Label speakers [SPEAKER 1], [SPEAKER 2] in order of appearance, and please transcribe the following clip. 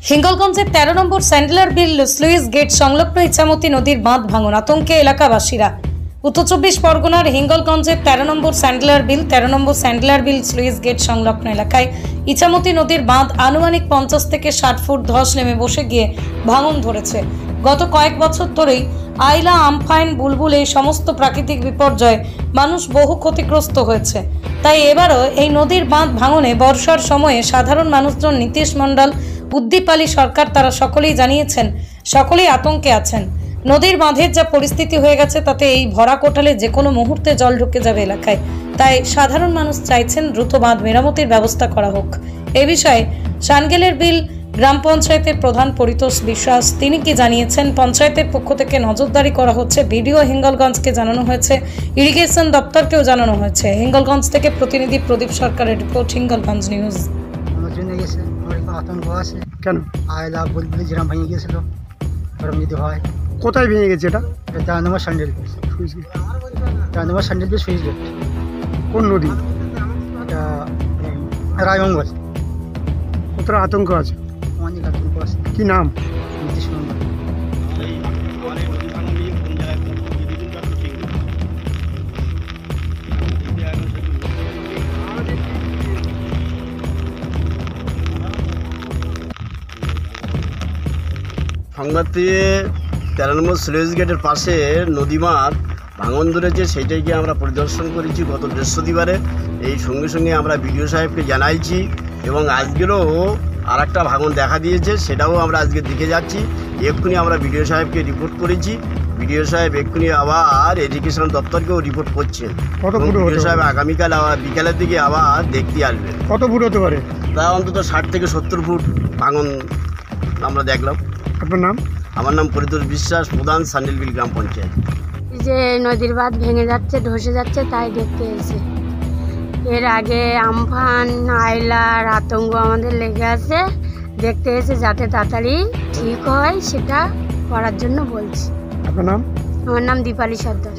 [SPEAKER 1] হিঙ্গলগঞ্জের ১৩ নম্বর Sandler বিল sluice gate সংলগ্ন ইছামতি নদীর বাঁধ ভাঙন আতঙ্কে এলাকাবাসীরা। উত্তর ২৪ পরগনার হিঙ্গলগঞ্জের ১৩ নম্বর স্যান্ডলার বিল স্লুইস গেট সংলগ্ন এলাকায় ইছামতি নদীর বাঁধ আনুমানিক ৫০ থেকে ৬০ ফুট ধস নেমে বসে গিয়ে ভাঙন ধরেছে। গত কয়েক বছর ধরেই আইলা, আমফান, বুলবুল এই সমস্ত প্রাকৃতিক বিপর্যয়ে মানুষ বহু ক্ষতিগ্রস্ত হয়েছে। তাই এবারও এই নদীর বাঁধ ভাঙনে বর্ষার সময়ে সাধারণ মানুষজন, নীতিশ মণ্ডল, উদ্দীপ আলী সরকার তারা সকলেই জানিয়েছেন সকলেই আতঙ্কে আছেন। নদীর বাঁধের যা পরিস্থিতি হয়ে গেছে তাতে এই ভরা কোটালে যে কোনো মুহূর্তে জল ঢুকে যাবে এলাকায়। তাই সাধারণ মানুষ চাইছেন দ্রুত বাঁধ মেরামতির ব্যবস্থা করা হোক। এ বিষয়ে সানগেলের বিল গ্রাম পঞ্চায়েতের প্রধান পরিতোষ বিশ্বাস তিনি কি জানিয়েছেন, পঞ্চায়েতের পক্ষ থেকে নজরদারি করা হচ্ছে, ভিডিও হিঙ্গলগঞ্জকে জানানো হয়েছে, ইরিগেশন দপ্তরকেও জানানো হয়েছে। হিঙ্গলগঞ্জ থেকে প্রতিনিধি প্রদীপ সরকারের রিপোর্ট, হিঙ্গলগঞ্জ নিউজ।
[SPEAKER 2] আতঙ্ক আছে
[SPEAKER 3] কেন?
[SPEAKER 2] আয়লা বুলবুল যেরকম ভেঙে গিয়েছিল ওরকম যদি হয়।
[SPEAKER 3] কোথায় ভেঙে গেছে এটা?
[SPEAKER 2] ১৩ নম্বর স্যান্ডেল
[SPEAKER 3] সুইচ গেট।
[SPEAKER 2] ১৩ নম্বর স্যান্ডেল দিয়ে সুইচ গেট।
[SPEAKER 3] কোন নদী?
[SPEAKER 2] এটা রায়মঙ্গল।
[SPEAKER 3] কতটা আতঙ্ক আছে?
[SPEAKER 2] অনেক আতঙ্ক আছে।
[SPEAKER 3] কি নাম?
[SPEAKER 2] নীতিশ মণ্ডল।
[SPEAKER 4] সংবাদ পেয়ে ১৩ নম্বর স্লুইস গেটের পাশে নদীমার ভাঙন ধরেছে, সেইটাকে আমরা পরিদর্শন করেছি গত বৃহস্পতিবারে। এই সঙ্গে সঙ্গে আমরা বিডিও সাহেবকে জানাইছি এবং আজকেরও আর একটা ভাঙন দেখা দিয়েছে, সেটাও আমরা আজকে দেখে যাচ্ছি। এক্ষুনি আমরা বিডিও সাহেবকে রিপোর্ট করেছি, বিডিও সাহেব এক্ষুনি আবার এডুকেশন দপ্তরকেও রিপোর্ট করছেন। বিডিও সাহেব আগামীকাল আবার বিকালের দিকে আবার দেখতে আসবেন।
[SPEAKER 3] কত ফুট হতে পারে?
[SPEAKER 4] তা অন্তত ৬০ থেকে ৭০ ফুট ভাঙন আমরা দেখলাম।
[SPEAKER 3] আপনার নাম?
[SPEAKER 4] আমার নাম পরিতোষ বিশ্বাস, প্রধান সান্ডেলবিল গ্রাম পঞ্চায়েত।
[SPEAKER 5] যে নদীর বাঁধ ভেঙে যাচ্ছে, ধসে যাচ্ছে, তাই দেখতে এসে। এর আগে আমফান, আইলার আতঙ্ক আমাদের লেগে আছে, দেখতে এসে যাতে তাড়াতাড়ি ঠিক হয় সেটা করার জন্য বলছি।
[SPEAKER 3] আপনার নাম?
[SPEAKER 5] আমার নাম দীপালি সর্দার।